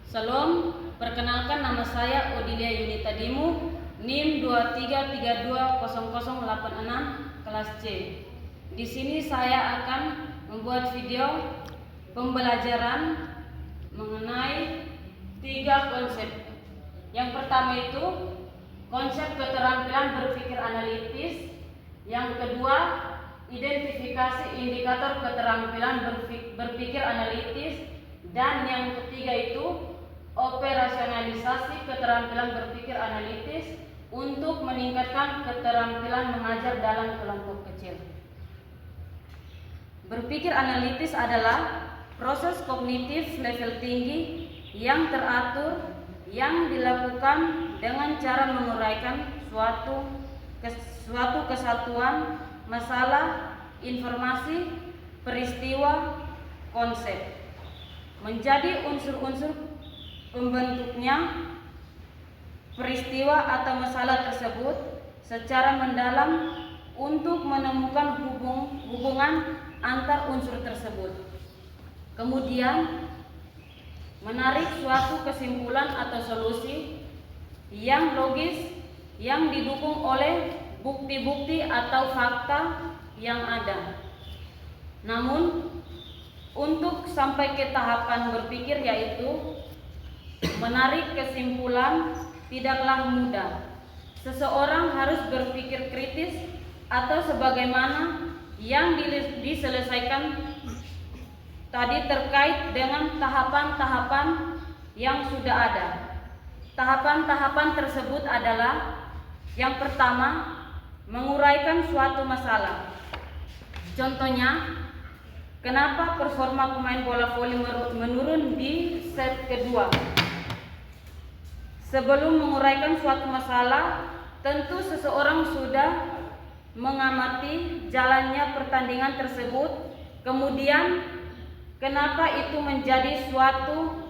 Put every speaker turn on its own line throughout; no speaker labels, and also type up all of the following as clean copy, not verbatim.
Salam, perkenalkan nama saya Odilia Yunita Dimu, NIM 23320086 kelas C. Di sini saya akan membuat video pembelajaran mengenai 3 konsep. Yang pertama itu konsep keterampilan berpikir analitis. Yang kedua, identifikasi indikator keterampilan berpikir analitis. Dan yang ketiga itu operasionalisasi keterampilan berpikir analitis untuk meningkatkan keterampilan mengajar dalam kelompok kecil. Berpikir analitis adalah proses kognitif level tinggi yang teratur yang dilakukan dengan cara menguraikan suatu kesatuan masalah, informasi, peristiwa, konsep menjadi unsur-unsur pembentuknya peristiwa atau masalah tersebut secara mendalam untuk menemukan hubungan antar unsur tersebut. Kemudian menarik suatu kesimpulan atau solusi yang logis yang didukung oleh bukti-bukti atau fakta yang ada. Namun untuk sampai ke tahapan berpikir yaitu menarik kesimpulan tidaklah mudah. Seseorang harus berpikir kritis atau sebagaimana yang diselesaikan tadi terkait dengan tahapan-tahapan yang sudah ada. Tahapan-tahapan tersebut adalah yang pertama, menguraikan suatu masalah. Contohnya, kenapa performa pemain bola voli menurun di set kedua? Sebelum menguraikan suatu masalah, tentu seseorang sudah mengamati jalannya pertandingan tersebut. Kemudian, kenapa itu menjadi suatu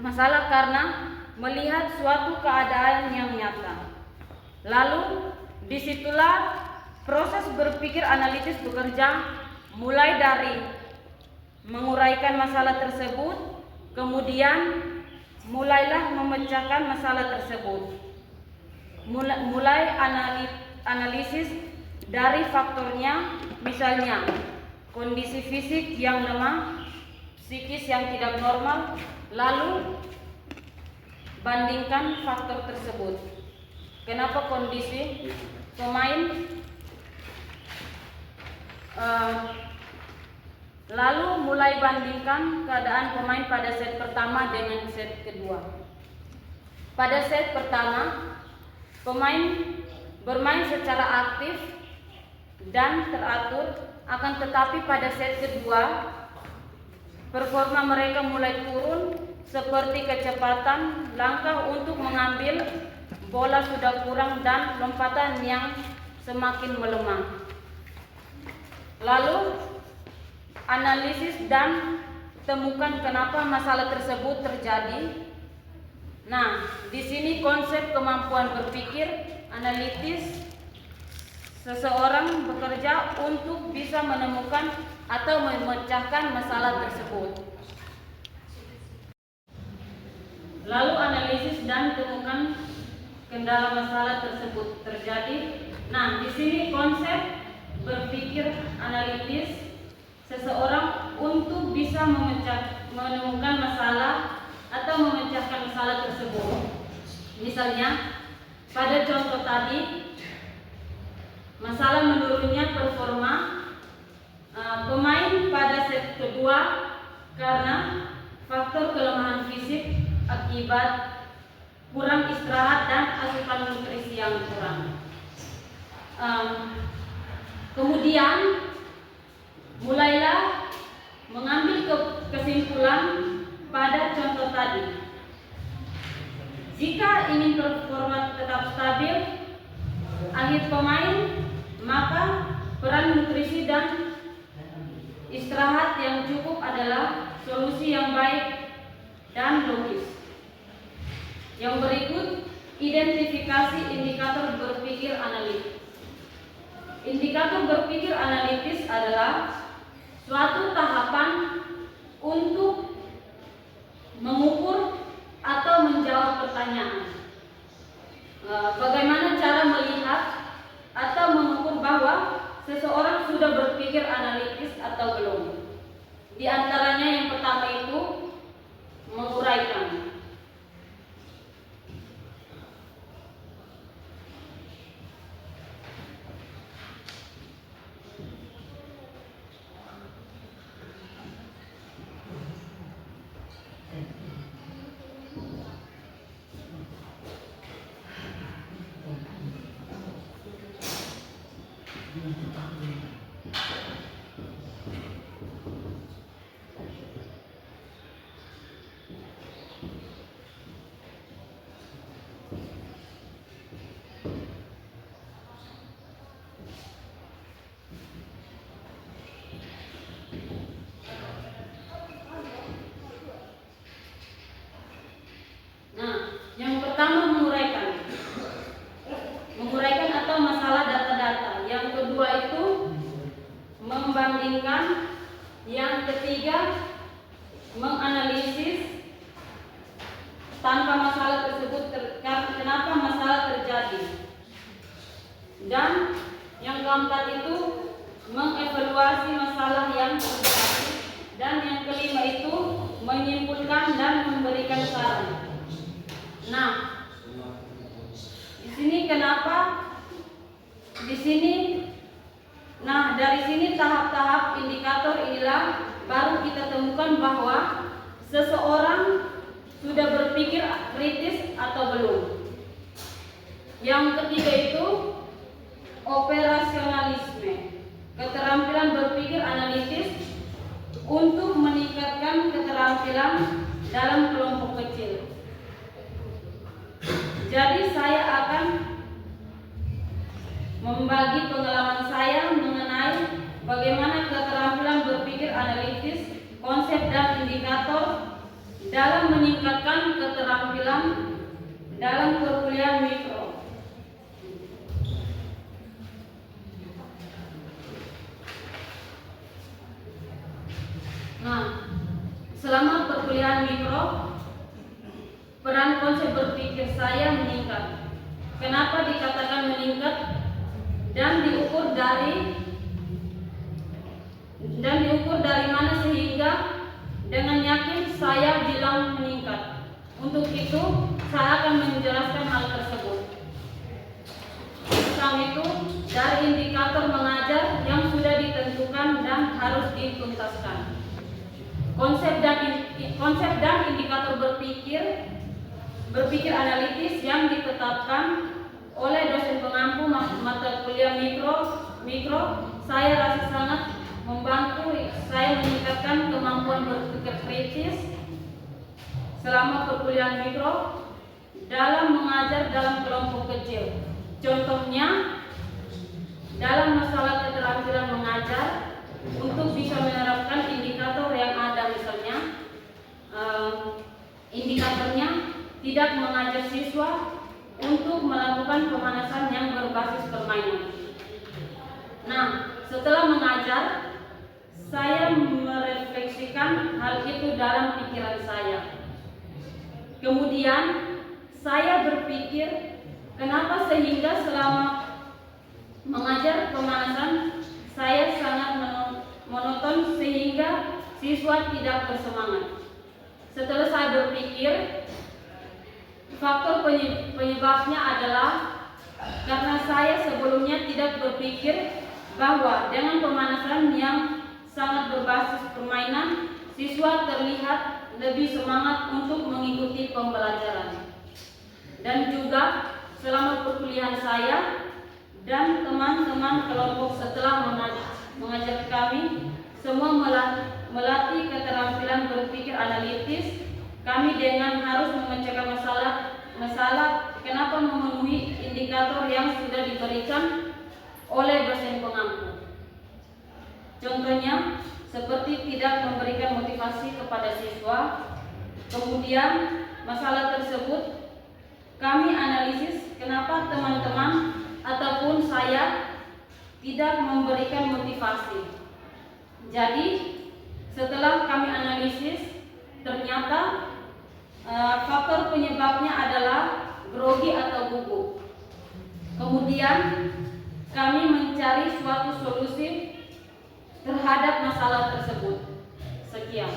masalah? Karena melihat suatu keadaan yang nyata. Lalu, disitulah proses berpikir analitis bekerja, mulai dari menguraikan masalah tersebut, kemudian mulailah memecahkan masalah tersebut. Mulai analisis dari faktornya, misalnya kondisi fisik yang lemah, psikis yang tidak normal, lalu bandingkan faktor tersebut. Kenapa kondisi pemain lalu mulai bandingkan keadaan pemain pada set pertama dengan set kedua. Pada set pertama, pemain bermain secara aktif dan teratur, akan tetapi pada set kedua, performa mereka mulai turun seperti kecepatan langkah untuk mengambil bola sudah kurang dan lompatan yang semakin melemah. Lalu analisis dan temukan kenapa masalah tersebut terjadi. Nah, di sini konsep kemampuan berpikir analitis seseorang bekerja untuk bisa menemukan atau memecahkan masalah tersebut. Lalu analisis dan temukan kendala masalah tersebut terjadi. Nah, di sini konsep berpikir analitis seseorang untuk bisa menemukan masalah atau memecahkan masalah tersebut. Misalnya, pada contoh tadi, masalah menurunnya performa pemain pada set kedua karena faktor kelemahan fisik akibat kurang istirahat dan asupan nutrisi yang kurang. Kemudian mulailah mengambil kesimpulan pada contoh tadi. Jika ingin performa tetap stabil akhir pemain, maka peran nutrisi dan istirahat yang cukup adalah solusi yang baik dan logis. Yang berikut, identifikasi indikator berpikir analitis. Indikator berpikir analitis adalah suatu tahapan untuk mengukur pertanyaan. Bagaimana cara melihat atau mengukur bahwa seseorang sudah berpikir analitis atau belum? Di antaranya yang pertama itu menguraikan. Yang pertama menguraikan atau masalah data-data. Yang kedua itu membandingkan. Yang ketiga menganalisis tanpa masalah tersebut kenapa masalah terjadi. Dan yang keempat itu mengevaluasi masalah yang terjadi. Dan yang kelima itu menyimpulkan dan memberikan saran. Nah, di sini dari sini tahap-tahap indikator inilah baru kita temukan bahwa seseorang sudah berpikir kritis atau belum. Yang ketiga itu operasionalisme, keterampilan berpikir analitis untuk meningkatkan keterampilan dalam kelompok kecil. Jadi saya akan membagi pengalaman saya mengenai bagaimana keterampilan berpikir analitis, konsep dan indikator dalam meningkatkan keterampilan dalam perkuliahan mikro. Nah, selama perkuliahan mikro, peran konsep berpikir saya meningkat. Kenapa dikatakan meningkat? Dan diukur dari mana sehingga dengan yakin saya bilang meningkat. Untuk itu saya akan menjelaskan hal tersebut. Pertama itu dari indikator mengajar yang sudah ditentukan dan harus dituntaskan. Konsep dan indikator berpikir analitis yang ditetapkan oleh dosen pengampu mata kuliah mikro, saya rasa sangat membantu saya meningkatkan kemampuan berpikir kritis selama perkuliahan mikro dalam mengajar dalam kelompok kecil. Contohnya dalam masalah keterampilan mengajar, untuk bisa menerapkan indikator yang ada, misalnya indikatornya tidak mengajar siswa untuk melakukan pemanasan yang berbasis permainan. Nah, setelah mengajar, saya merefleksikan hal itu dalam pikiran saya. Kemudian saya berpikir, kenapa sehingga selama mengajar pemanasan saya sangat monoton sehingga siswa tidak bersemangat. Setelah saya berpikir, faktor penyebabnya adalah karena saya sebelumnya tidak berpikir bahwa dengan pemanasan yang sangat berbasis permainan, siswa terlihat lebih semangat untuk mengikuti pembelajaran. Dan juga selama perkuliahan saya dan teman-teman kelompok setelah mengajar kami semua melatih keterampilan berpikir analitis. Kami dengan harus memecahkan masalah kenapa memenuhi indikator yang sudah diberikan oleh dosen pengampu. Contohnya seperti tidak memberikan motivasi kepada siswa. Kemudian masalah tersebut kami analisis kenapa teman-teman ataupun saya tidak memberikan motivasi. Jadi setelah kami analisis, ternyata faktor penyebabnya adalah grogi atau gugup. Kemudian kami mencari suatu solusi terhadap masalah tersebut. Sekian.